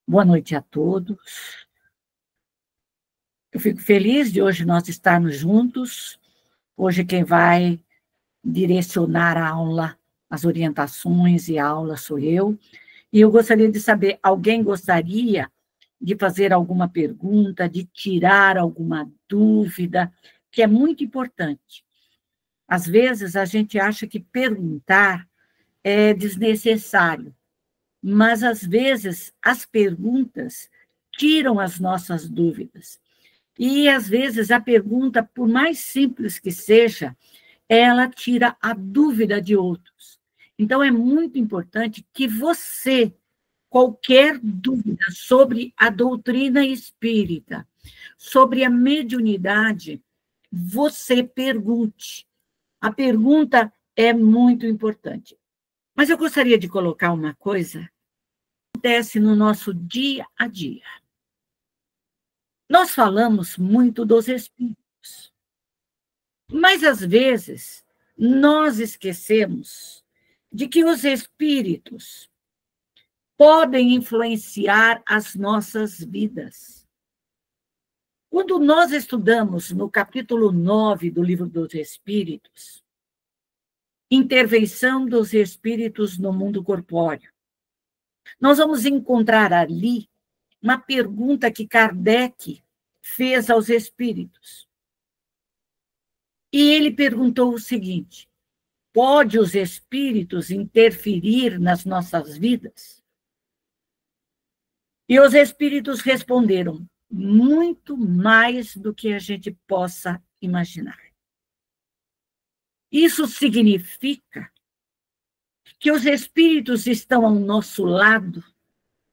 Boa noite a todos. Eu fico feliz de hoje nós estarmos juntos. Hoje quem vai direcionar a aula, as orientações e a aula sou eu. E eu gostaria de saber, alguém gostaria de fazer alguma pergunta, de tirar alguma dúvida, que é muito importante. Às vezes a gente acha que perguntar é desnecessário, mas às vezes as perguntas tiram as nossas dúvidas. E às vezes a pergunta, por mais simples que seja, ela tira a dúvida de outros. Então é muito importante que você, qualquer dúvida sobre a doutrina espírita, sobre a mediunidade, você pergunte. A pergunta é muito importante. Mas eu gostaria de colocar uma coisa que acontece no nosso dia a dia. Nós falamos muito dos espíritos, mas às vezes nós esquecemos de que os espíritos podem influenciar as nossas vidas. Quando nós estudamos no capítulo 9 do Livro dos Espíritos, intervenção dos espíritos no mundo corpóreo, nós vamos encontrar ali uma pergunta que Kardec fez aos espíritos. E ele perguntou o seguinte: pode os espíritos interferir nas nossas vidas? E os espíritos responderam: muito mais do que a gente possa imaginar. Isso significa que os espíritos estão ao nosso lado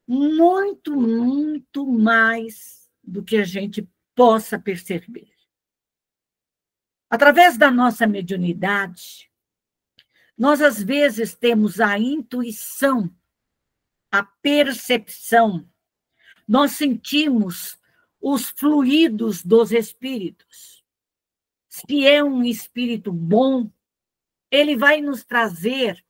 muito, muito mais do que a gente possa perceber. Através da nossa mediunidade, nós às vezes temos a intuição, a percepção, nós sentimos os fluidos dos espíritos. Se é um espírito bom, ele vai nos trazer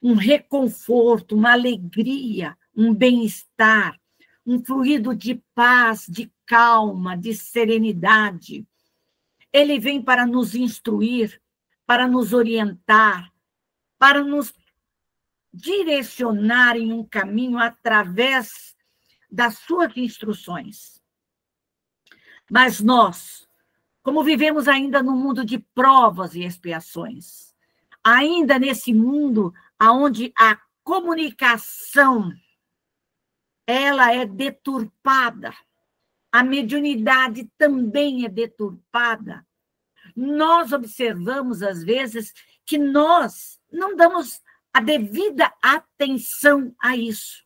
um reconforto, uma alegria, um bem-estar, um fluido de paz, de calma, de serenidade. Ele vem para nos instruir, para nos orientar, para nos direcionar em um caminho através das suas instruções. Mas nós, como vivemos ainda no mundo de provas e expiações, ainda nesse mundo onde a comunicação ela é deturpada, a mediunidade também é deturpada, nós observamos, às vezes, que nós não damos a devida atenção a isso,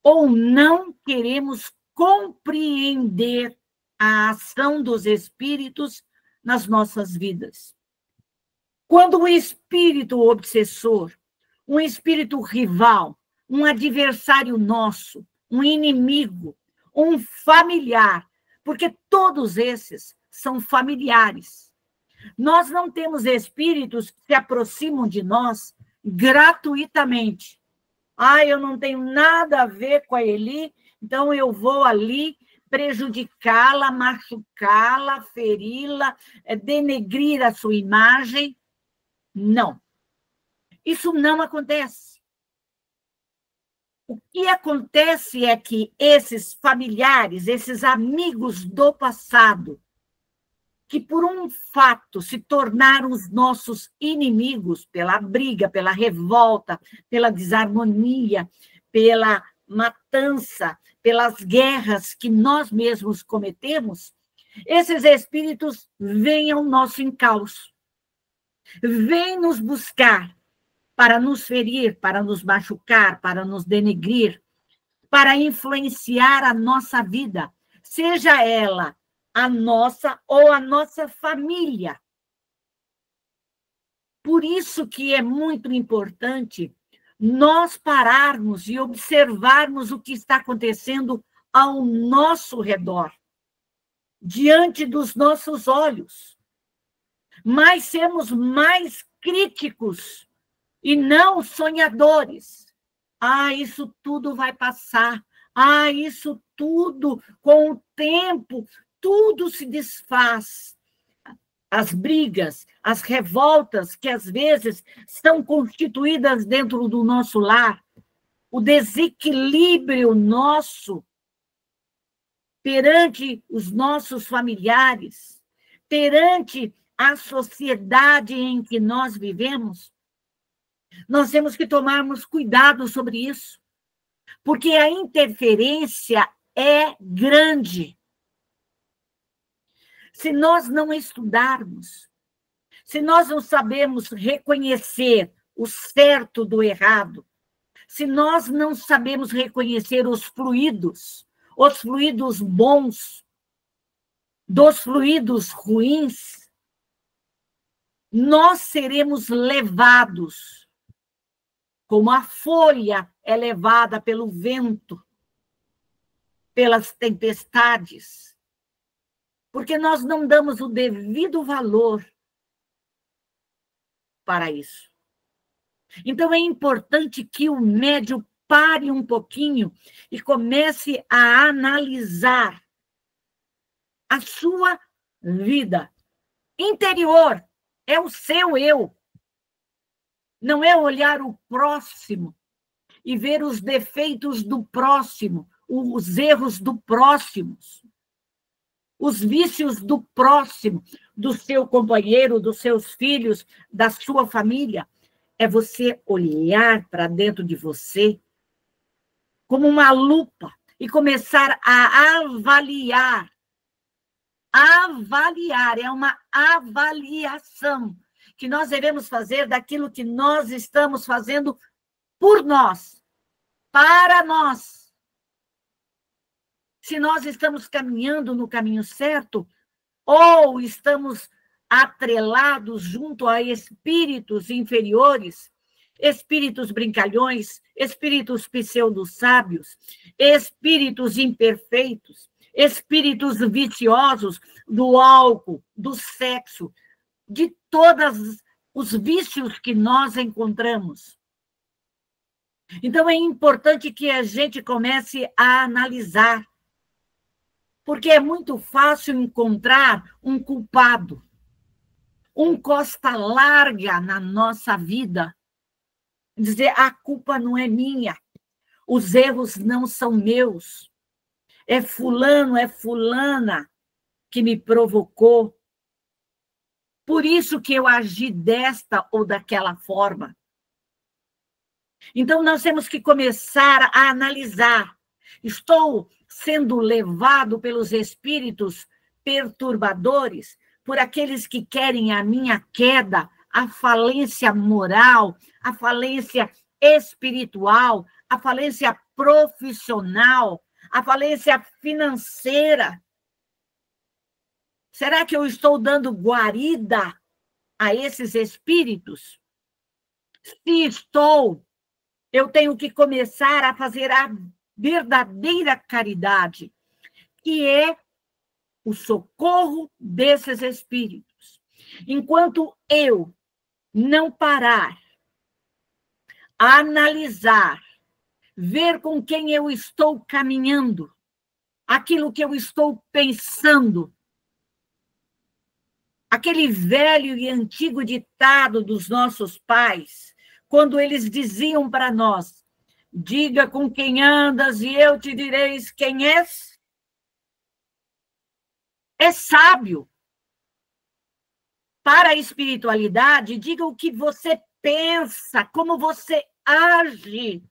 ou não queremos compreender a ação dos espíritos nas nossas vidas. Quando um espírito obsessor, um espírito rival, um adversário nosso, um inimigo, um familiar, porque todos esses são familiares. Nós não temos espíritos que se aproximam de nós gratuitamente. Eu não tenho nada a ver com a Eli, então eu vou ali prejudicá-la, machucá-la, feri-la, denegrir a sua imagem. Não. Isso não acontece. O que acontece é que esses familiares, esses amigos do passado, que por um fato se tornaram os nossos inimigos pela briga, pela revolta, pela desarmonia, pela matança, pelas guerras que nós mesmos cometemos, esses espíritos vêm ao nosso encalço, vêm nos buscar para nos ferir, para nos machucar, para nos denegrir, para influenciar a nossa vida, seja ela a nossa ou a nossa família. Por isso que é muito importante nós pararmos e observarmos o que está acontecendo ao nosso redor, diante dos nossos olhos, mas sermos mais críticos e não sonhadores. Isso tudo vai passar. Ah, isso tudo, com o tempo, tudo se desfaz. As brigas, as revoltas que às vezes são constituídas dentro do nosso lar, o desequilíbrio nosso perante os nossos familiares, perante a sociedade em que nós vivemos, nós temos que tomarmos cuidado sobre isso, porque a interferência é grande. Se nós não estudarmos, se nós não sabemos reconhecer o certo do errado, se nós não sabemos reconhecer os fluidos bons, dos fluidos ruins, nós seremos levados, como a folha é levada pelo vento, pelas tempestades, porque nós não damos o devido valor para isso. Então, é importante que o médium pare um pouquinho e comece a analisar a sua vida interior. É o seu eu. Não é olhar o próximo e ver os defeitos do próximo, os erros do próximo, os vícios do próximo, do seu companheiro, dos seus filhos, da sua família. É você olhar para dentro de você como uma lupa e começar a avaliar. Avaliar, é uma avaliação que nós devemos fazer daquilo que nós estamos fazendo por nós, para nós. Se nós estamos caminhando no caminho certo, ou estamos atrelados junto a espíritos inferiores, espíritos brincalhões, espíritos pseudo-sábios, espíritos imperfeitos, espíritos viciosos do álcool, do sexo, de todos os vícios que nós encontramos. Então, é importante que a gente comece a analisar, porque é muito fácil encontrar um culpado, um costa larga na nossa vida, dizer, a culpa não é minha, os erros não são meus, é fulano, é fulana que me provocou, por isso que eu agi desta ou daquela forma. Então, nós temos que começar a analisar. Estou sendo levado pelos espíritos perturbadores, por aqueles que querem a minha queda, a falência moral, a falência espiritual, a falência profissional, a falência financeira. Será que eu estou dando guarida a esses espíritos? Se estou, eu tenho que começar a fazer a verdadeira caridade, que é o socorro desses espíritos. Enquanto eu não parar, analisar, ver com quem eu estou caminhando, aquilo que eu estou pensando, aquele velho e antigo ditado dos nossos pais, quando eles diziam para nós, diga com quem andas e eu te direis quem és. É sábio. Para a espiritualidade, diga o que você pensa, como você age.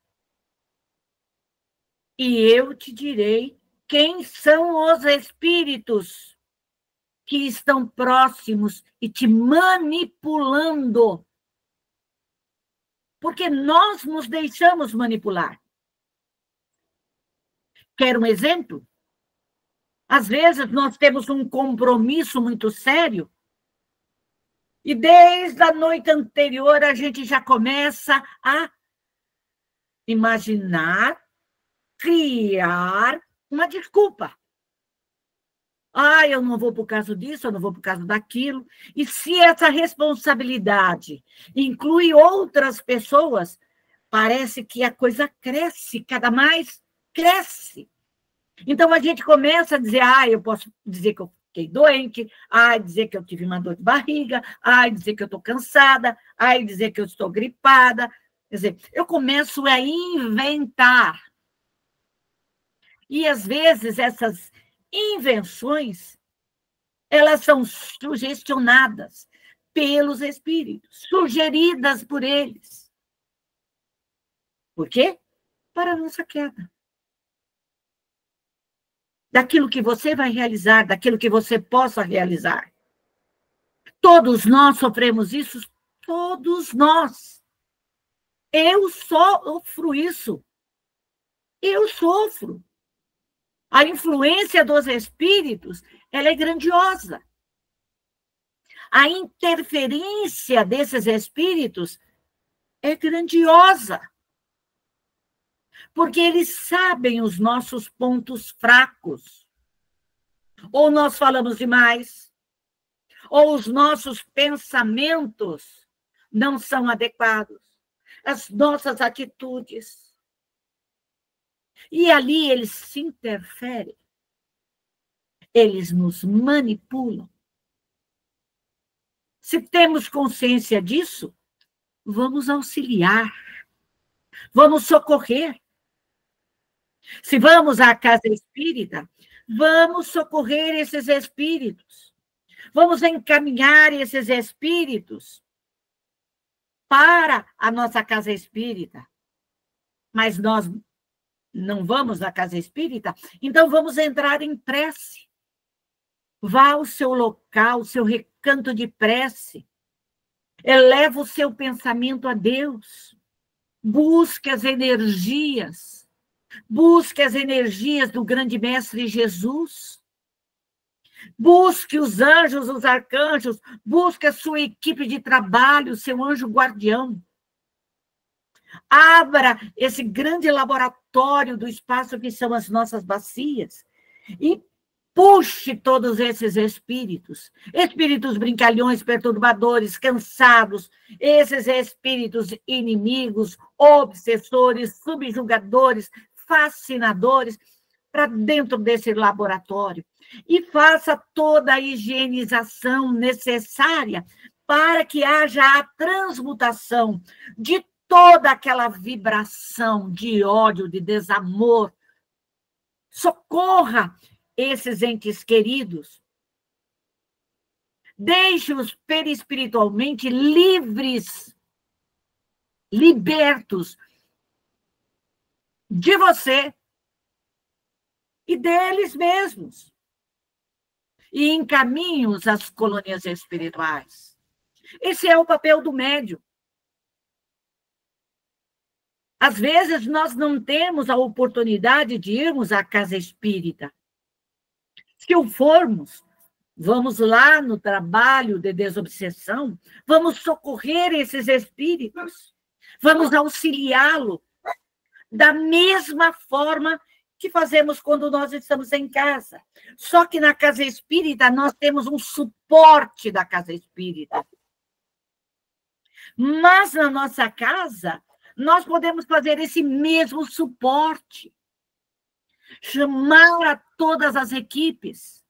E eu te direi quem são os espíritos que estão próximos e te manipulando. Porque nós nos deixamos manipular. Quer um exemplo? Às vezes nós temos um compromisso muito sério e desde a noite anterior a gente já começa a imaginar, criar uma desculpa. Ah, eu não vou por causa disso, eu não vou por causa daquilo. E se essa responsabilidade inclui outras pessoas, parece que a coisa cresce cada mais cresce. Então, a gente começa a dizer, eu posso dizer que eu fiquei doente, dizer que eu tive uma dor de barriga, dizer que eu estou cansada, dizer que eu estou gripada. Quer dizer, eu começo a inventar. E, às vezes, essas invenções, elas são sugestionadas pelos espíritos, sugeridas por eles. Por quê? Para a nossa queda. Daquilo que você vai realizar, daquilo que você possa realizar. Todos nós sofremos isso, todos nós. Eu sofro isso. Eu sofro. A influência dos espíritos, ela é grandiosa. A interferência desses espíritos é grandiosa. Porque eles sabem os nossos pontos fracos. Ou nós falamos demais, ou os nossos pensamentos não são adequados, as nossas atitudes. E ali eles se interferem, eles nos manipulam. Se temos consciência disso, vamos auxiliar, vamos socorrer. Se vamos à casa espírita, vamos socorrer esses espíritos. Vamos encaminhar esses espíritos para a nossa casa espírita. Mas nós não vamos à casa espírita, então vamos entrar em prece. Vá ao seu local, o seu recanto de prece. Eleva o seu pensamento a Deus. Busque as energias. Busque as energias do grande mestre Jesus. Busque os anjos, os arcanjos. Busque a sua equipe de trabalho, seu anjo guardião. Abra esse grande laboratório do espaço que são as nossas bacias e puxe todos esses espíritos. Espíritos brincalhões, perturbadores, cansados. Esses espíritos inimigos, obsessores, subjugadores, fascinadores, para dentro desse laboratório. E faça toda a higienização necessária para que haja a transmutação de toda aquela vibração de ódio, de desamor. Socorra esses entes queridos. Deixe-os perispiritualmente livres, libertos de você e deles mesmos. E encaminhe-os às colônias espirituais. Esse é o papel do médium. Às vezes, nós não temos a oportunidade de irmos à casa espírita. Se o formos, vamos lá no trabalho de desobsessão, vamos socorrer esses espíritos, vamos auxiliá-lo da mesma forma que fazemos quando nós estamos em casa. Só que na casa espírita nós temos um suporte da casa espírita. Mas na nossa casa, nós podemos fazer esse mesmo suporte. Chamar a todas as equipes.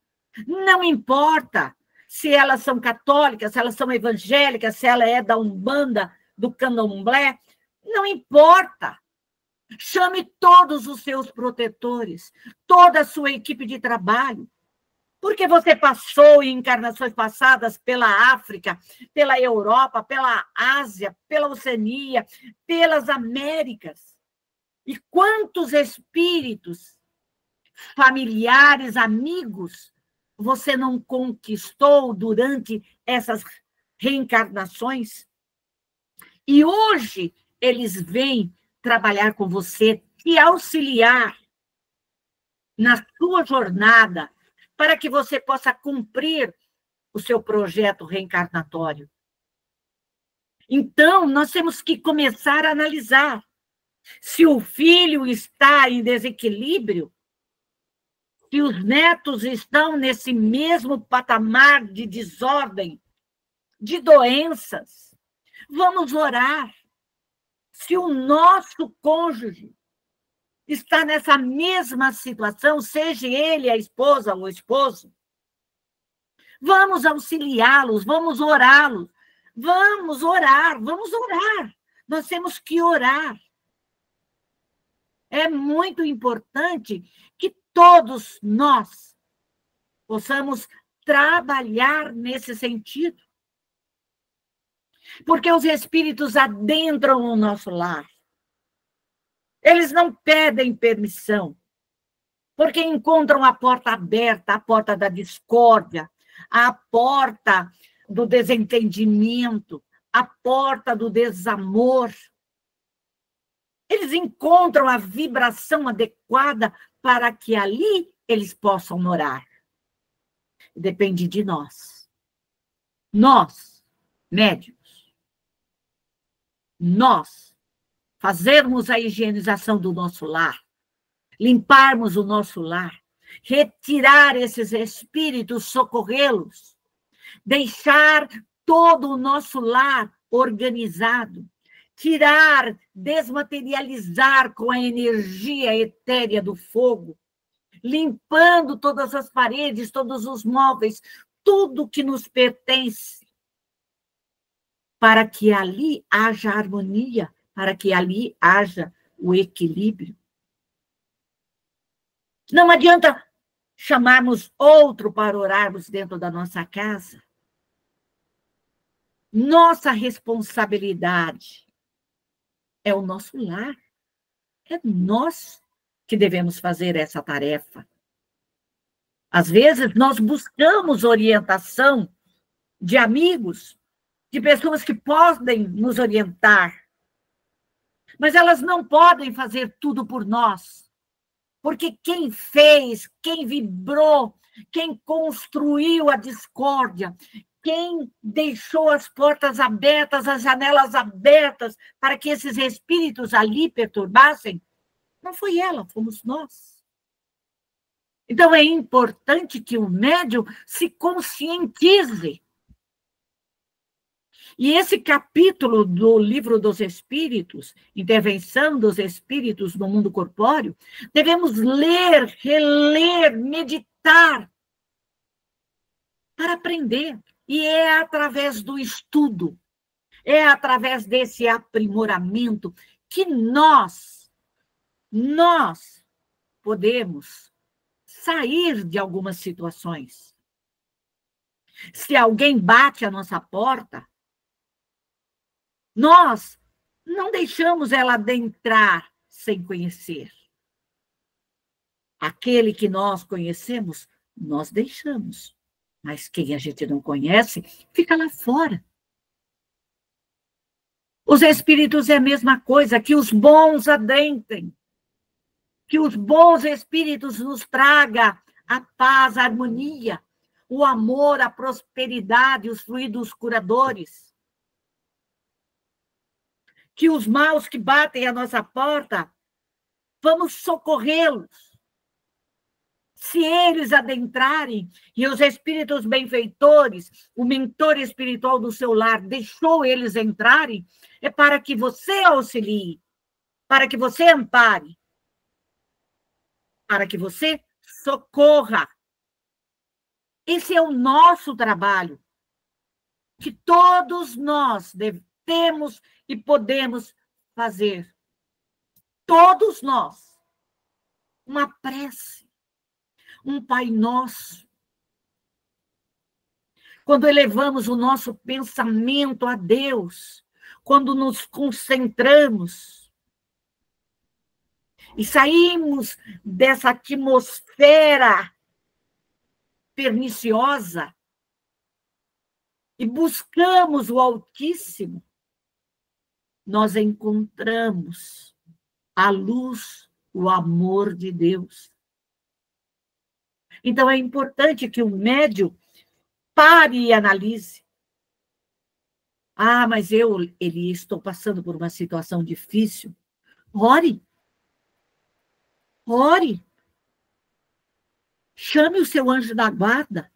Não importa se elas são católicas, se elas são evangélicas, se ela é da Umbanda, do Candomblé, não importa. Chame todos os seus protetores, toda a sua equipe de trabalho, porque você passou em encarnações passadas pela África, pela Europa, pela Ásia, pela Oceania, pelas Américas. E quantos espíritos, familiares, amigos, você não conquistou durante essas reencarnações? E hoje eles vêm trabalhar com você, te auxiliar na sua jornada, para que você possa cumprir o seu projeto reencarnatório. Então, nós temos que começar a analisar se o filho está em desequilíbrio, se os netos estão nesse mesmo patamar de desordem, de doenças. Vamos orar. Se o nosso cônjuge está nessa mesma situação, seja ele a esposa ou o esposo, vamos auxiliá-los, vamos orá-los, vamos orar, vamos orar. Nós temos que orar. É muito importante que todos nós possamos trabalhar nesse sentido. Porque os espíritos adentram o nosso lar. Eles não pedem permissão, porque encontram a porta aberta, a porta da discórdia, a porta do desentendimento, a porta do desamor. Eles encontram a vibração adequada para que ali eles possam morar. Depende de nós. Nós, médiuns, nós fazermos a higienização do nosso lar, limparmos o nosso lar, retirar esses espíritos, socorrê-los, deixar todo o nosso lar organizado, tirar, desmaterializar com a energia etérea do fogo, limpando todas as paredes, todos os móveis, tudo que nos pertence, para que ali haja harmonia, para que ali haja o equilíbrio. Não adianta chamarmos outro para orarmos dentro da nossa casa. Nossa responsabilidade é o nosso lar. É nós que devemos fazer essa tarefa. Às vezes, nós buscamos orientação de amigos, de pessoas que podem nos orientar, mas elas não podem fazer tudo por nós, porque quem fez, quem vibrou, quem construiu a discórdia, quem deixou as portas abertas, as janelas abertas, para que esses espíritos ali perturbassem, não foi ela, fomos nós. Então, é importante que o médium se conscientize. E esse capítulo do Livro dos Espíritos, Intervenção dos Espíritos no Mundo Corpóreo, devemos ler, reler, meditar, para aprender. E é através do estudo, é através desse aprimoramento que nós podemos sair de algumas situações. Se alguém bate a nossa porta, nós não deixamos ela adentrar sem conhecer. Aquele que nós conhecemos, nós deixamos. Mas quem a gente não conhece, fica lá fora. Os espíritos é a mesma coisa, que os bons adentrem. Que os bons espíritos nos tragam a paz, a harmonia, o amor, a prosperidade, os fluidos curadores. Que os maus que batem à nossa porta, vamos socorrê-los. Se eles adentrarem, e os espíritos benfeitores, o mentor espiritual do seu lar deixou eles entrarem, é para que você auxilie, para que você ampare, para que você socorra. Esse é o nosso trabalho, que todos nós temos e podemos fazer. Todos nós. Uma prece, um Pai Nosso. Quando elevamos o nosso pensamento a Deus, quando nos concentramos e saímos dessa atmosfera perniciosa e buscamos o Altíssimo, nós encontramos a luz, o amor de Deus. Então, é importante que o médium pare e analise. Ah, mas Eli, estou passando por uma situação difícil. Ore. Ore. Chame o seu anjo da guarda.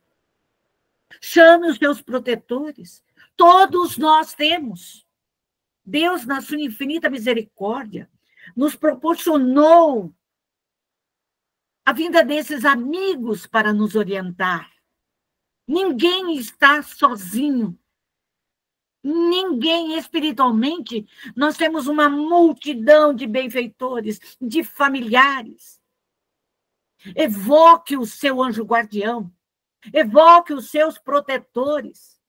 Chame os seus protetores. Todos nós temos. Deus, na sua infinita misericórdia, nos proporcionou a vinda desses amigos para nos orientar. Ninguém está sozinho. Ninguém espiritualmente. Nós temos uma multidão de benfeitores, de familiares. Evoque o seu anjo guardião. Evoque os seus protetores.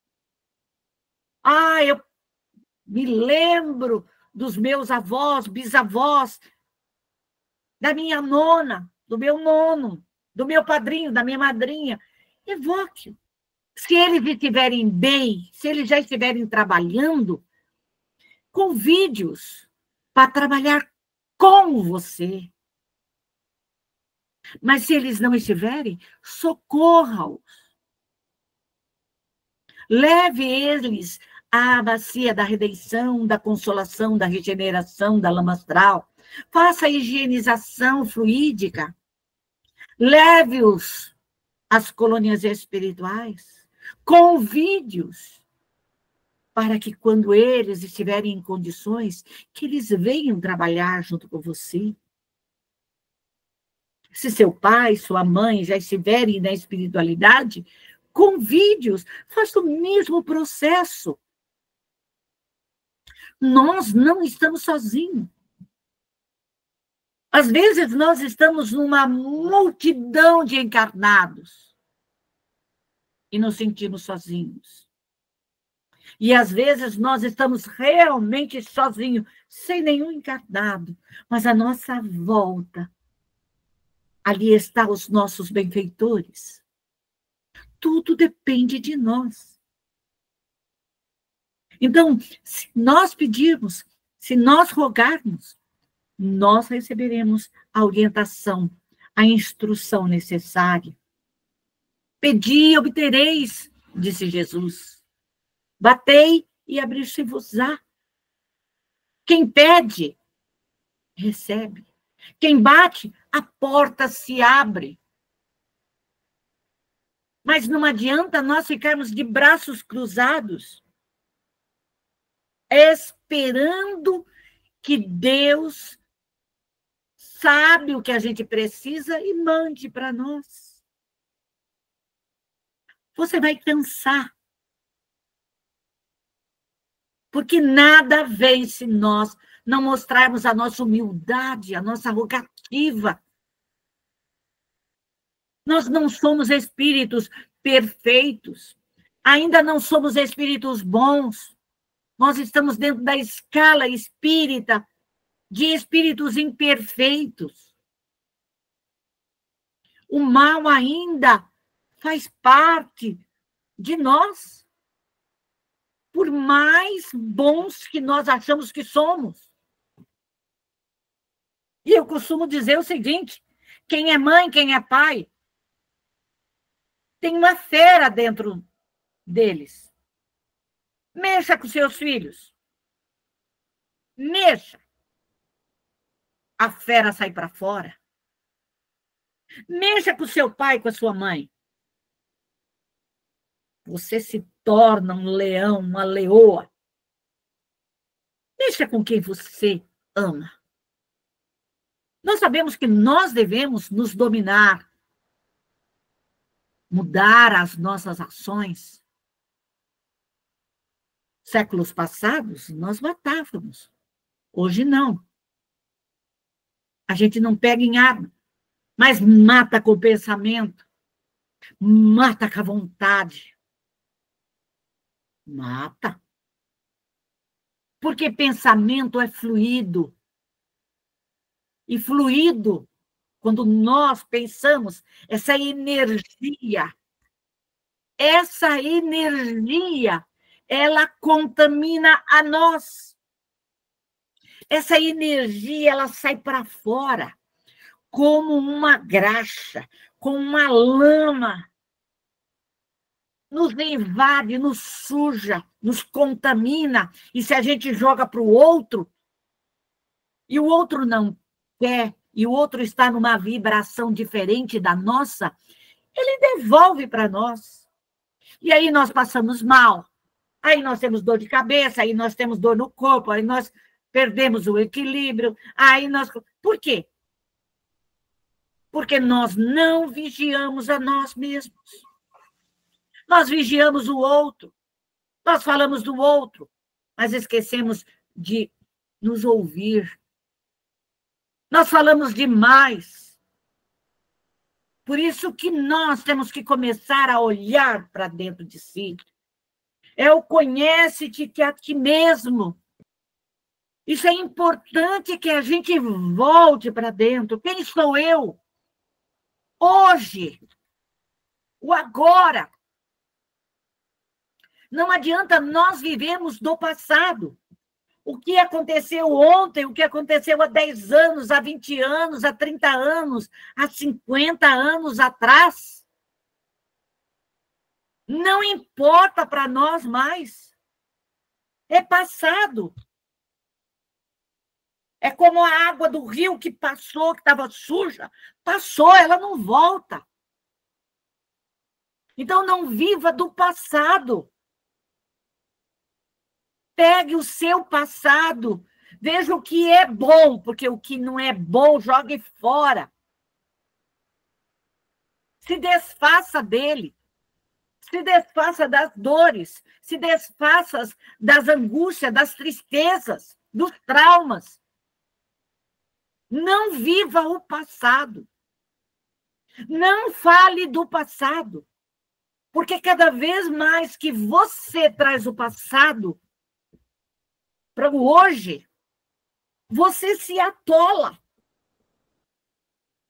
Eu me lembro dos meus avós, bisavós, da minha nona, do meu nono, do meu padrinho, da minha madrinha. Evoque. Se eles estiverem bem, se eles já estiverem trabalhando, convide-os para trabalhar com você. Mas se eles não estiverem, socorra-os. Leve eles à bacia da redenção, da consolação, da regeneração, da lama astral. Faça a higienização fluídica. Leve-os às colônias espirituais. Convide-os para que, quando eles estiverem em condições, que eles venham trabalhar junto com você. Se seu pai, sua mãe já estiverem na espiritualidade, convide-os, faça o mesmo processo. Nós não estamos sozinhos. Às vezes, nós estamos numa multidão de encarnados e nos sentimos sozinhos. E, às vezes, nós estamos realmente sozinhos, sem nenhum encarnado, mas à nossa volta, ali estão os nossos benfeitores. Tudo depende de nós. Então, se nós pedirmos, se nós rogarmos, nós receberemos a orientação, a instrução necessária. Pedi e obtereis, disse Jesus. Batei e abrir-se-vos-á. Quem pede, recebe. Quem bate, a porta se abre. Mas não adianta nós ficarmos de braços cruzados, esperando que Deus sabe o que a gente precisa e mande para nós. Você vai cansar. Porque nada vem se nós não mostrarmos a nossa humildade, a nossa rogativa. Nós não somos espíritos perfeitos. Ainda não somos espíritos bons. Nós estamos dentro da escala espírita de espíritos imperfeitos. O mal ainda faz parte de nós, por mais bons que nós achamos que somos. E eu costumo dizer o seguinte: quem é mãe, quem é pai, tem uma fera dentro deles. Mexa com seus filhos. Mexa. A fera sai para fora. Mexa com seu pai, com a sua mãe. Você se torna um leão, uma leoa. Mexa com quem você ama. Nós sabemos que nós devemos nos dominar, mudar as nossas ações. Séculos passados, nós matávamos. Hoje, não. A gente não pega em arma, mas mata com o pensamento, mata com a vontade. Mata. Porque pensamento é fluido. E fluido, quando nós pensamos, essa energia, ela contamina a nós. Essa energia, ela sai para fora, como uma graxa, como uma lama. Nos invade, nos suja, nos contamina. E se a gente joga para o outro, e o outro não quer, e o outro está numa vibração diferente da nossa, ele devolve para nós. E aí nós passamos mal. Aí nós temos dor de cabeça, aí nós temos dor no corpo, aí nós perdemos o equilíbrio. Aí nós... Por quê? Porque nós não vigiamos a nós mesmos. Nós vigiamos o outro. Nós falamos do outro, mas esquecemos de nos ouvir. Nós falamos demais. Por isso que nós temos que começar a olhar para dentro de si. É o conhece-te que a ti mesmo. Isso é importante que a gente volte para dentro. Quem sou eu? Hoje. O agora. Não adianta nós vivemos do passado. O que aconteceu ontem, o que aconteceu há 10 anos, há 20 anos, há 30 anos, há 50 anos atrás, não importa para nós mais. É passado. É como a água do rio que passou, que estava suja. Passou, ela não volta. Então, não viva do passado. Pegue o seu passado, veja o que é bom, porque o que não é bom, jogue fora. Se desfaça dele. Se desfaça das dores. Se desfaça das angústias, das tristezas, dos traumas. Não viva o passado. Não fale do passado. Porque cada vez mais que você traz o passado para o hoje, você se atola.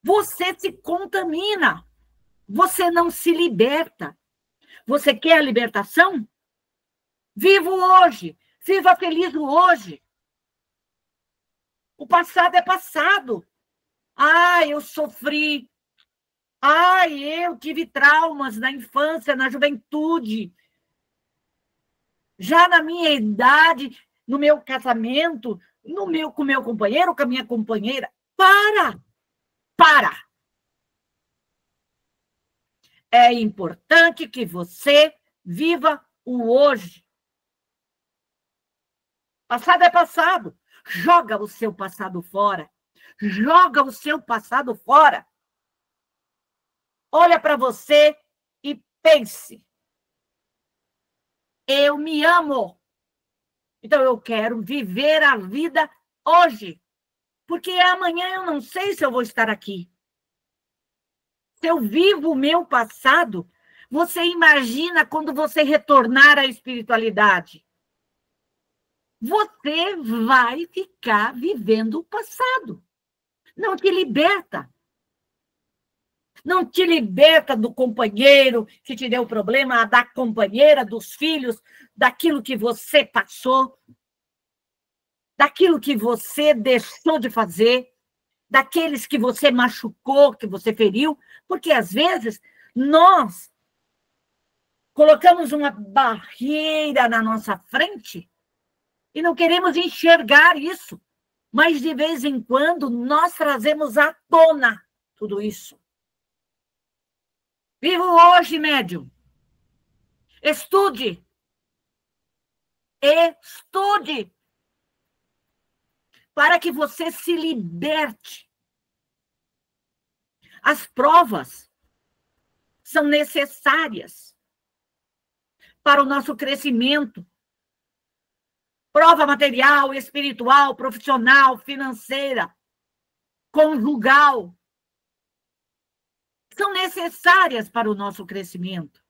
Você se contamina. Você não se liberta. Você quer a libertação? Viva o hoje. Viva feliz o hoje. O passado é passado. Eu sofri. Eu tive traumas na infância, na juventude. Já na minha idade, no meu casamento, com o meu companheiro, com a minha companheira. Para! É importante que você viva o hoje. Passado é passado. Joga o seu passado fora. Joga o seu passado fora. Olha para você e pense. Eu me amo. Então, eu quero viver a vida hoje. Porque amanhã eu não sei se eu vou estar aqui. Se eu vivo o meu passado, você imagina quando você retornar à espiritualidade. Você vai ficar vivendo o passado. Não te liberta. Não te liberta do companheiro que te deu problema, da companheira, dos filhos, daquilo que você passou, daquilo que você deixou de fazer, daqueles que você machucou, que você feriu, porque às vezes nós colocamos uma barreira na nossa frente e não queremos enxergar isso, mas de vez em quando nós trazemos à tona tudo isso. Viva hoje, médium. Estude. Estude. Para que você se liberte. As provas são necessárias para o nosso crescimento. Prova material, espiritual, profissional, financeira, conjugal. São necessárias para o nosso crescimento.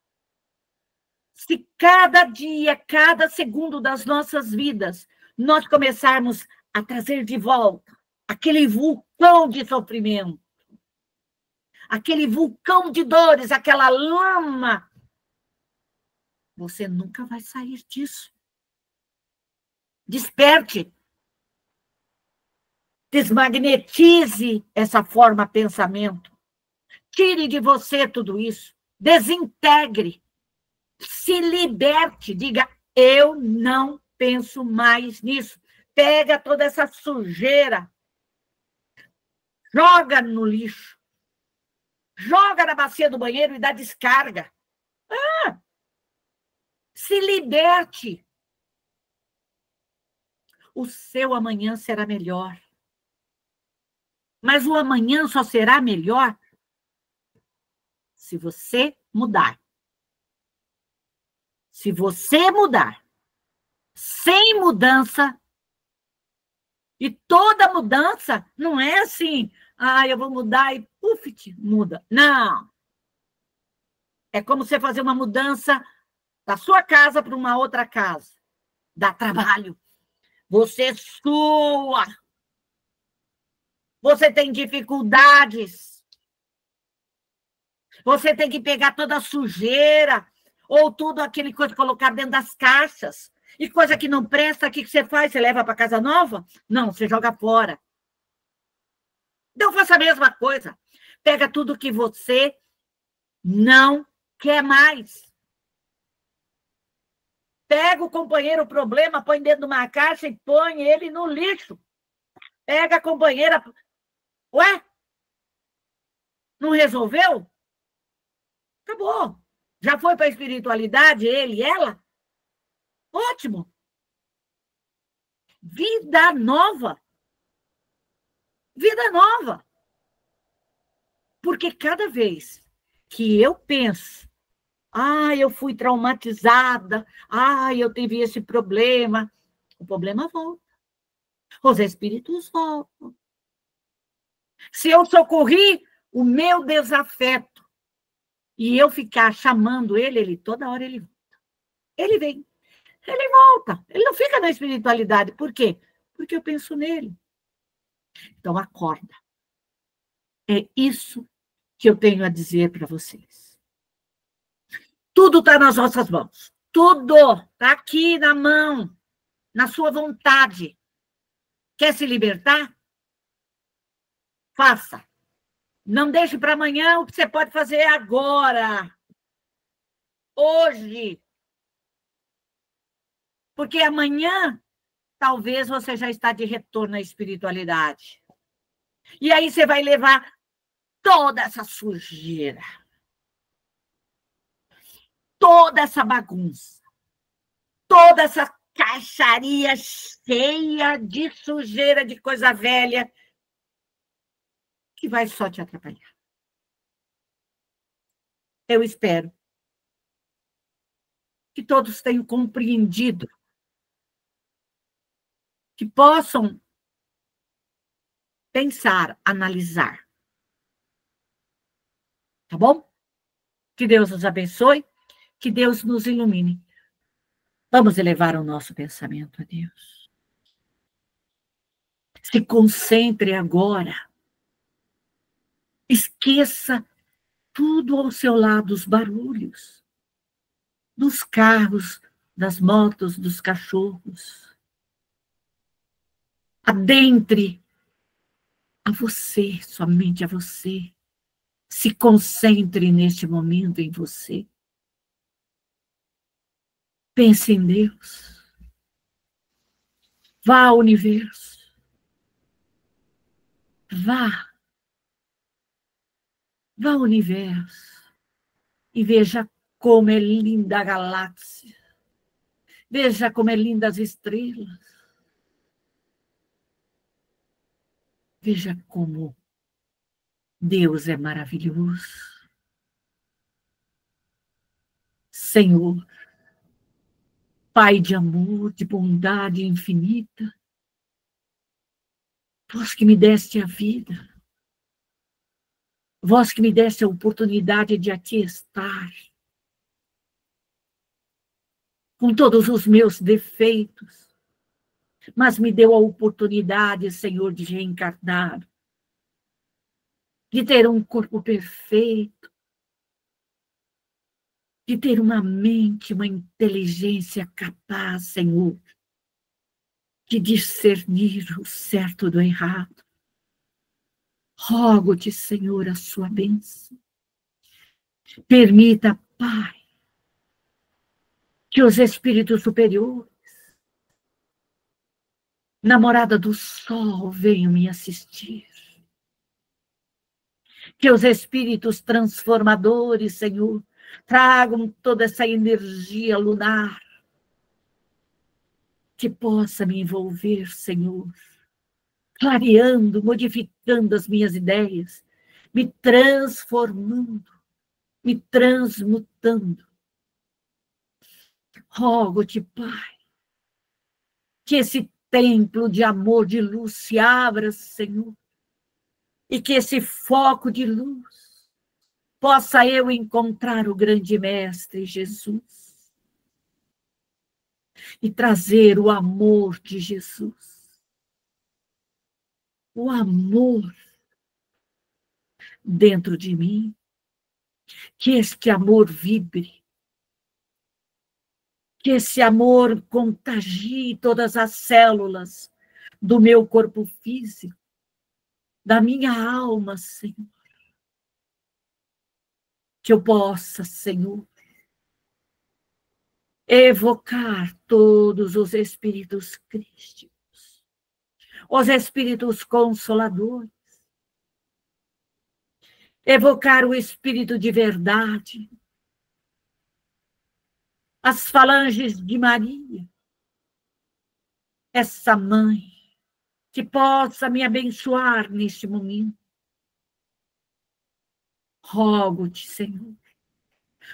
Se cada dia, cada segundo das nossas vidas, nós começarmos a trazer de volta aquele vulcão de sofrimento, aquele vulcão de dores, aquela lama, você nunca vai sair disso. Desperte. Desmagnetize essa forma de pensamento. Tire de você tudo isso. Desintegre. Se liberte. Diga, eu não penso mais nisso. Pega toda essa sujeira. Joga no lixo. Joga na bacia do banheiro e dá descarga. Se liberte. O seu amanhã será melhor. Mas o amanhã só será melhor se você mudar. Se você mudar. Sem mudança. E toda mudança não é assim, eu vou mudar e puf, muda. Não. É como você fazer uma mudança da sua casa para uma outra casa. Dá trabalho. Você sua. Você tem dificuldades. Você tem que pegar toda a sujeira ou tudo aquele coisa colocar dentro das caixas. E coisa que não presta, o que você faz? Você leva para casa nova? Não, você joga fora. Então faça a mesma coisa. Pega tudo que você não quer mais. Pega o companheiro, o problema, põe dentro de uma caixa e põe ele no lixo. Pega a companheira. Ué? Não resolveu? Acabou. Já foi para a espiritualidade, ele e ela? Ótimo. Vida nova. Vida nova. Porque cada vez que eu penso, eu fui traumatizada, eu tive esse problema, o problema volta. Os espíritos voltam. Se eu socorri o meu desafeto e eu ficar chamando ele toda hora ele volta. Ele vem, ele volta. Ele não fica na espiritualidade. Por quê? Porque eu penso nele. Então, acorda. É isso que eu tenho a dizer para vocês. Tudo está nas nossas mãos. Tudo está aqui na mão, na sua vontade. Quer se libertar? Faça. Não deixe para amanhã o que você pode fazer agora. Hoje. Porque amanhã, talvez você já está de retorno à espiritualidade. E aí você vai levar toda essa sujeira. Toda essa bagunça. Toda essa caixaria cheia de sujeira, de coisa velha, que vai só te atrapalhar. Eu espero que todos tenham compreendido, que possam pensar, analisar. Tá bom? Que Deus nos abençoe, que Deus nos ilumine. Vamos elevar o nosso pensamento a Deus. Se concentre agora. Esqueça tudo ao seu lado, os barulhos dos carros, das motos, dos cachorros. Adentre a você, somente a você. Se concentre neste momento em você. Pense em Deus. Vá ao universo. Vá ao universo e veja como é linda a galáxia. Veja como é linda as estrelas. Veja como Deus é maravilhoso. Senhor, Pai de amor, de bondade infinita, vós que me deste a vida, vós que me deste a oportunidade de aqui estar, com todos os meus defeitos, mas me deu a oportunidade, Senhor, de reencarnar, de ter um corpo perfeito, de ter uma mente, uma inteligência capaz, Senhor, de discernir o certo do errado. Rogo-te, Senhor, a sua bênção. Permita, Pai, que os espíritos superiores, na morada do sol, venham me assistir. Que os espíritos transformadores, Senhor, tragam toda essa energia lunar, que possa me envolver, Senhor, clareando, modificando as minhas ideias, me transformando me transmutando. Rogo-te, Pai, que esse templo de amor, de luz se abra, Senhor, e que esse foco de luz possa eu encontrar o grande Mestre Jesus e trazer o amor de Jesus, o amor dentro de mim, que este amor vibre, que esse amor contagie todas as células do meu corpo físico, da minha alma, Senhor. Que eu possa, Senhor, evocar todos os espíritos crísticos, os espíritos consoladores, evocar o espírito de verdade, as falanges de Maria, essa mãe, que possa me abençoar neste momento. Rogo-te, Senhor,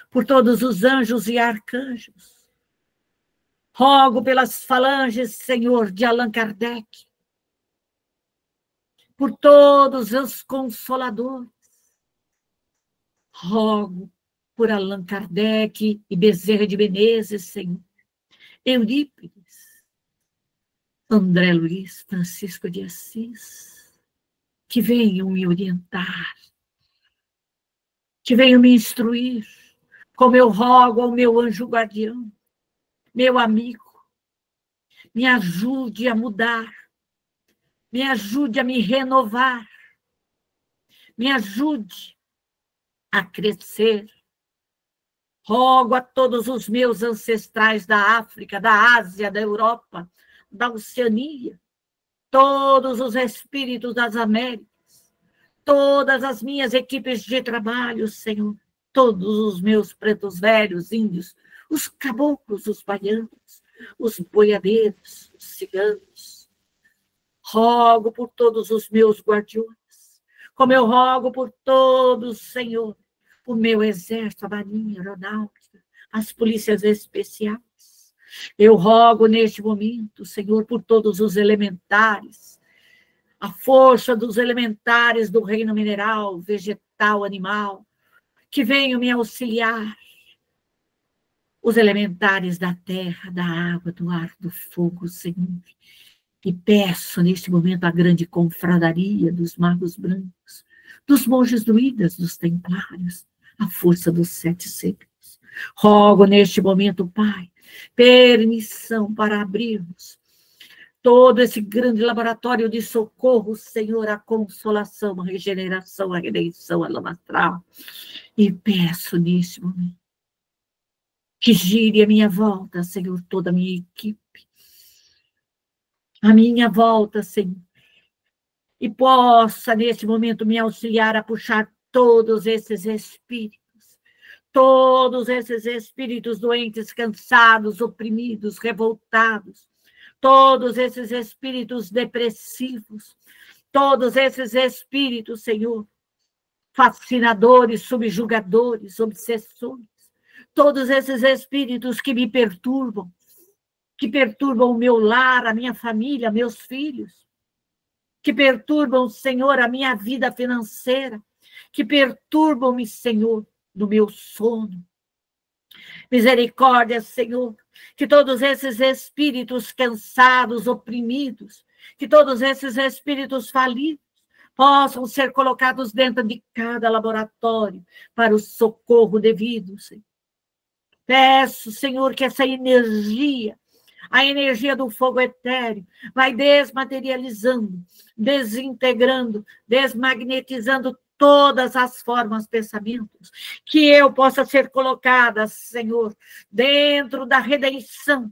por todos os anjos e arcanjos. Rogo pelas falanges, Senhor, de Allan Kardec, por todos os consoladores. Rogo por Allan Kardec e Bezerra de Menezes, Senhor, Eurípides, André Luiz, Francisco de Assis, que venham me orientar, que venham me instruir, como eu rogo ao meu anjo guardião, meu amigo, me ajude a mudar, me ajude a me renovar, me ajude a crescer. Rogo a todos os meus ancestrais da África, da Ásia, da Europa, da Oceania, todos os espíritos das Américas, todas as minhas equipes de trabalho, Senhor, todos os meus pretos velhos, índios, os caboclos, os baianos, os boiadeiros, os ciganos. Rogo por todos os meus guardiões, como eu rogo por todos, Senhor, o meu exército, a marinha, a aeronáutica, as polícias especiais. Eu rogo neste momento, Senhor, por todos os elementares, a força dos elementares do reino mineral, vegetal, animal, que venham me auxiliar. Os elementares da terra, da água, do ar, do fogo, Senhor. E peço neste momento a grande confradaria dos magos brancos, dos monges druidas, dos templários, a força dos 7 séculos. Rogo neste momento, Pai, permissão para abrirmos todo esse grande laboratório de socorro, Senhor, a consolação, a regeneração, a redenção, a lama astral. E peço neste momento que gire a minha volta, Senhor, toda a minha equipe, a minha volta, Senhor, e possa neste momento me auxiliar a puxar todos esses espíritos doentes, cansados, oprimidos, revoltados, todos esses espíritos depressivos, todos esses espíritos, Senhor, fascinadores, subjugadores, obsessores, todos esses espíritos que me perturbam, que perturbam o meu lar, a minha família, meus filhos, que perturbam, Senhor, a minha vida financeira, que perturbam-me, Senhor, no meu sono. Misericórdia, Senhor, que todos esses espíritos cansados, oprimidos, que todos esses espíritos falidos possam ser colocados dentro de cada laboratório para o socorro devido, Senhor. Peço, Senhor, que essa energia, a energia do fogo etéreo, vai desmaterializando, desintegrando, desmagnetizando todas as formas, pensamentos, que eu possa ser colocada, Senhor, dentro da redenção,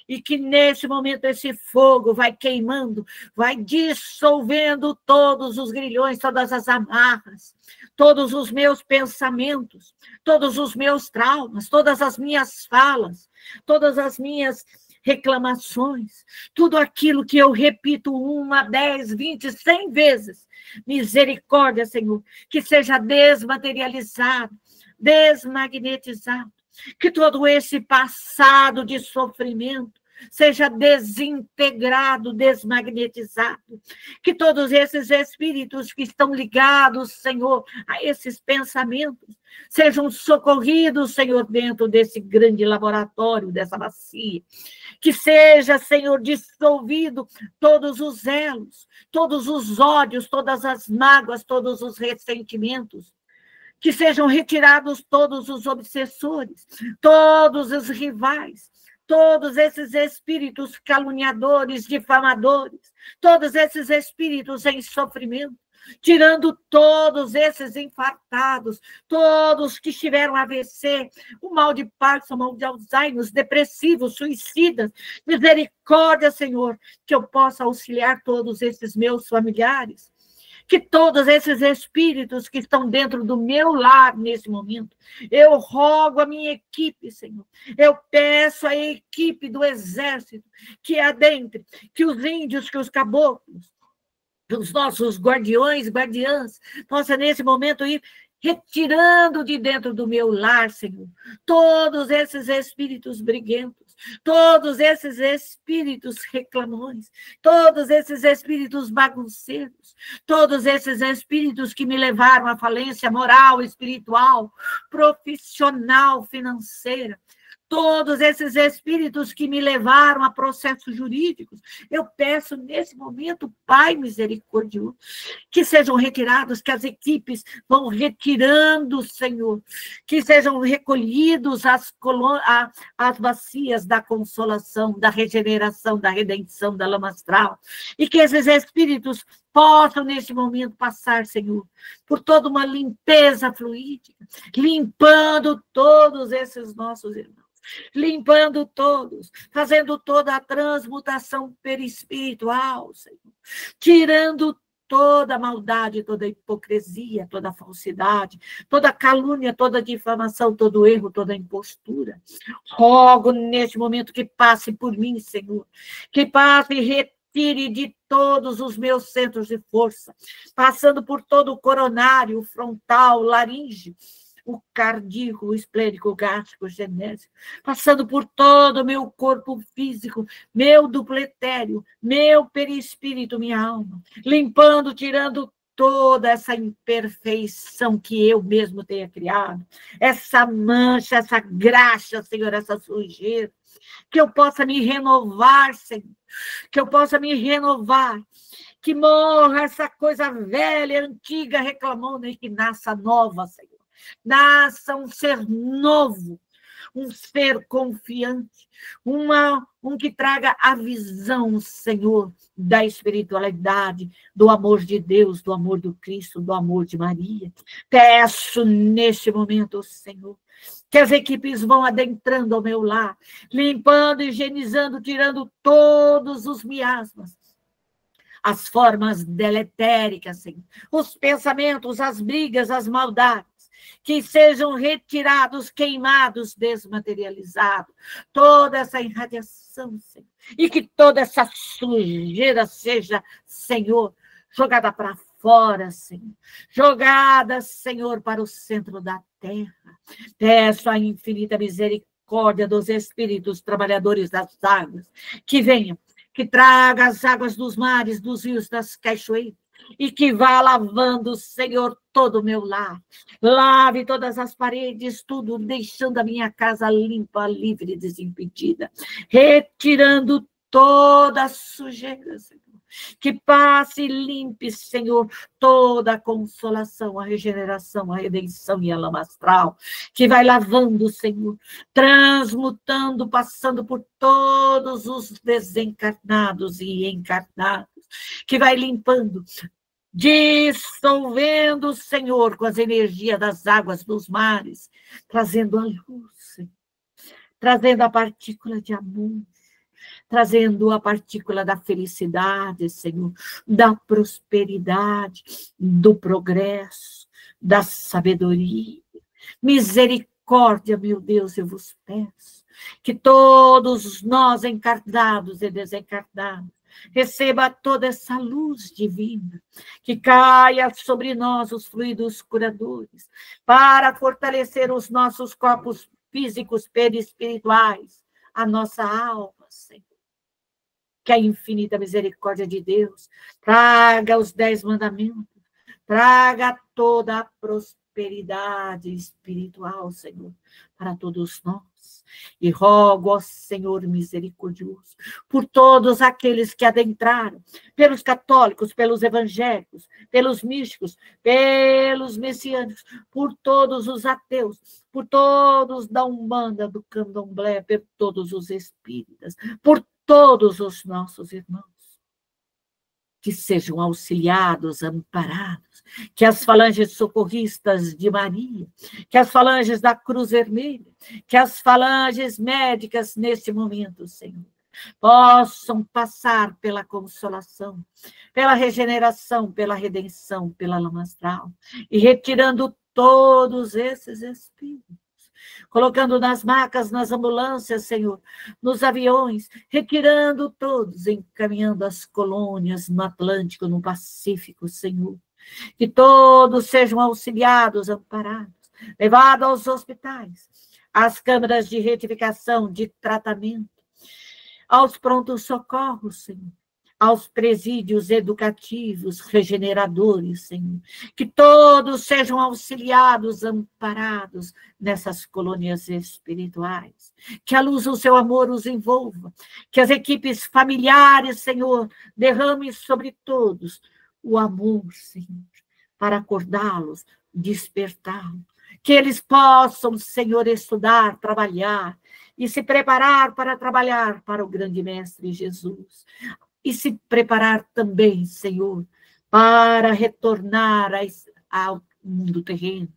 e que nesse momento esse fogo vai queimando, vai dissolvendo todos os grilhões, todas as amarras, todos os meus pensamentos, todos os meus traumas, todas as minhas falas, todas as minhas reclamações, tudo aquilo que eu repito 1, 10, 20, 100 vezes. Misericórdia, Senhor, que seja desmaterializado, desmagnetizado, que todo esse passado de sofrimento seja desintegrado, desmagnetizado, que todos esses espíritos que estão ligados, Senhor, a esses pensamentos, sejam socorridos, Senhor, dentro desse grande laboratório, dessa bacia, que seja, Senhor, dissolvido todos os elos, todos os ódios, todas as mágoas, todos os ressentimentos, que sejam retirados todos os obsessores, todos os rivais, todos esses espíritos caluniadores, difamadores, todos esses espíritos em sofrimento, tirando todos esses infartados, todos que tiveram AVC, o mal de Parkinson, o mal de Alzheimer, os depressivos, suicidas. Misericórdia, Senhor, que eu possa auxiliar todos esses meus familiares, que todos esses espíritos que estão dentro do meu lar nesse momento, eu rogo a minha equipe, Senhor, eu peço à equipe do exército que adentre, que os índios, que os caboclos, os nossos guardiões, guardiãs, possa nesse momento ir retirando de dentro do meu lar, Senhor, todos esses espíritos briguentos, todos esses espíritos reclamões, todos esses espíritos bagunceiros, todos esses espíritos que me levaram à falência moral, espiritual, profissional, financeira, todos esses espíritos que me levaram a processos jurídicos, eu peço nesse momento, Pai misericordioso, que sejam retirados, que as equipes vão retirando, Senhor, que sejam recolhidos as bacias da consolação, da regeneração, da redenção, da lama astral, e que esses espíritos possam, neste momento, passar, Senhor, por toda uma limpeza fluídica, limpando todos esses nossos irmãos, limpando todos, fazendo toda a transmutação perispiritual, Senhor, tirando toda a maldade, toda a hipocrisia, toda a falsidade, toda a calúnia, toda a difamação, todo erro, toda a impostura. Rogo neste momento que passe por mim, Senhor, que passe e retire de todos os meus centros de força, passando por todo o coronário, o frontal, laríngeo, o cardíaco, o esplênico, o gástrico, o genésico, passando por todo o meu corpo físico, meu duplo etéreo, meu perispírito, minha alma, limpando, tirando toda essa imperfeição que eu mesmo tenha criado, essa mancha, essa graxa, Senhor, essa sujeira, que eu possa me renovar, Senhor, que eu possa me renovar, que morra essa coisa velha, antiga, reclamando e que nasça nova, Senhor. Nasça um ser novo, um ser confiante, um que traga a visão, Senhor, da espiritualidade, do amor de Deus, do amor do Cristo, do amor de Maria. Peço neste momento, Senhor, que as equipes vão adentrando ao meu lar, limpando, higienizando, tirando todos os miasmas, as formas deletéricas, Senhor, os pensamentos, as brigas, as maldades, que sejam retirados, queimados, desmaterializados, toda essa irradiação, Senhor, e que toda essa sujeira seja, Senhor, jogada para fora, Senhor, jogada, Senhor, para o centro da terra. Peço a infinita misericórdia dos espíritos trabalhadores das águas, que venham, que traga as águas dos mares, dos rios, das cachoeiras, e que vá lavando, Senhor, todo o meu lar. Lave todas as paredes, tudo, deixando a minha casa limpa, livre, desimpedida. Retirando toda a sujeira, Senhor. Que passe e limpe, Senhor, toda a consolação, a regeneração, a redenção e a lama astral. Que vai lavando, Senhor, transmutando, passando por todos os desencarnados e encarnados. Que vai limpando, dissolvendo, Senhor, com as energias das águas dos mares, trazendo a luz, Senhor, trazendo a partícula de amor, trazendo a partícula da felicidade, Senhor, da prosperidade, do progresso, da sabedoria. Misericórdia, meu Deus, eu vos peço, que todos nós, encarnados e desencarnados, Receba toda essa luz divina, que caia sobre nós os fluidos curadores, para fortalecer os nossos corpos físicos, perispirituais, a nossa alma, Senhor. Que a infinita misericórdia de Deus traga os 10 mandamentos, traga toda a prosperidade espiritual, Senhor, para todos nós. E rogo ao Senhor misericordioso por todos aqueles que adentraram, pelos católicos, pelos evangélicos, pelos místicos, pelos messiânicos, por todos os ateus, por todos da Umbanda, do Candomblé, por todos os espíritas, por todos os nossos irmãos, que sejam auxiliados, amparados, que as falanges socorristas de Maria, que as falanges da Cruz Vermelha, que as falanges médicas neste momento, Senhor, possam passar pela consolação, pela regeneração, pela redenção, pela lama astral, e retirando todos esses espíritos, colocando nas macas, nas ambulâncias, Senhor, nos aviões, retirando todos, encaminhando as colônias no Atlântico, no Pacífico, Senhor. Que todos sejam auxiliados, amparados, levados aos hospitais, às câmaras de retificação, de tratamento, aos prontos socorros, Senhor, aos presídios educativos, regeneradores, Senhor. Que todos sejam auxiliados, amparados nessas colônias espirituais. Que a luz do seu amor os envolva. Que as equipes familiares, Senhor, derramem sobre todos o amor, Senhor, para acordá-los, despertá-los. Que eles possam, Senhor, estudar, trabalhar e se preparar para trabalhar para o grande Mestre Jesus. E se preparar também, Senhor, para retornar ao mundo terreno,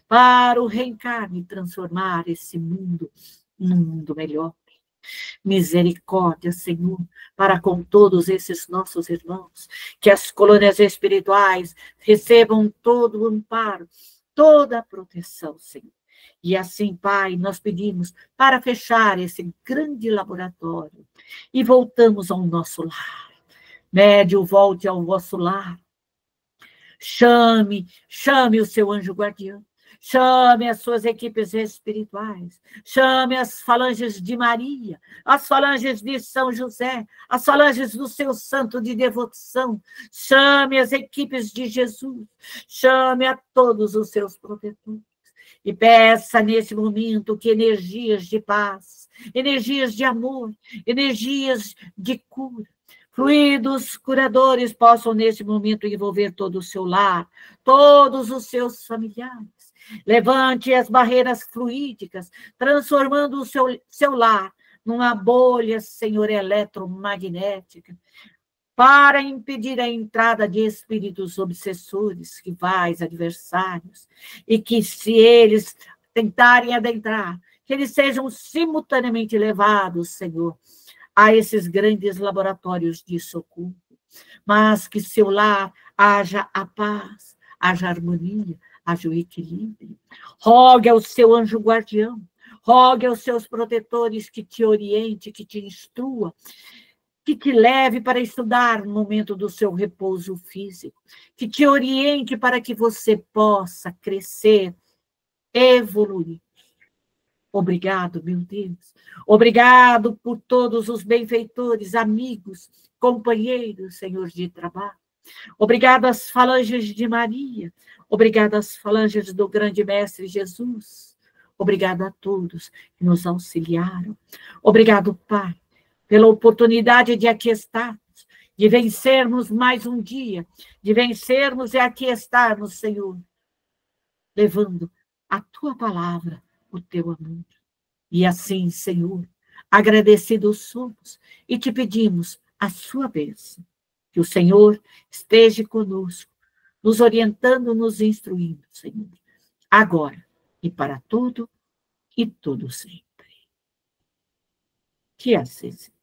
para o reencarne e transformar esse mundo num mundo melhor. Misericórdia, Senhor, para com todos esses nossos irmãos, que as colônias espirituais recebam todo o amparo, toda a proteção, Senhor. E assim, Pai, nós pedimos para fechar esse grande laboratório e voltamos ao nosso lar. Médium, volte ao vosso lar. Chame o seu anjo guardião. Chame as suas equipes espirituais. Chame as falanges de Maria, as falanges de São José, as falanges do seu santo de devoção. Chame as equipes de Jesus. Chame a todos os seus protetores. E peça nesse momento que energias de paz, energias de amor, energias de cura, fluidos curadores possam nesse momento envolver todo o seu lar, todos os seus familiares. Levante as barreiras fluídicas, transformando o seu lar numa bolha, Senhor, eletromagnética, para impedir a entrada de espíritos obsessores, rivais, adversários, e que, se eles tentarem adentrar, que eles sejam simultaneamente levados, Senhor, a esses grandes laboratórios de socorro, mas que seu lar haja a paz, haja harmonia, haja o equilíbrio. Rogue ao seu anjo guardião, rogue aos seus protetores que te oriente, que te instrua, que te leve para estudar no momento do seu repouso físico, que te oriente para que você possa crescer, evoluir. Obrigado, meu Deus. Obrigado por todos os benfeitores, amigos, companheiros, Senhor, de trabalho. Obrigado às falanges de Maria. Obrigado às falanges do grande Mestre Jesus. Obrigado a todos que nos auxiliaram. Obrigado, Pai, pela oportunidade de aqui estarmos, de vencermos mais um dia, de vencermos e aqui estarmos, Senhor, levando a Tua palavra, o Teu amor. E assim, Senhor, agradecidos somos e te pedimos a sua bênção. Que o Senhor esteja conosco, nos orientando, nos instruindo, Senhor, agora e para tudo e tudo sempre. Que assim seja.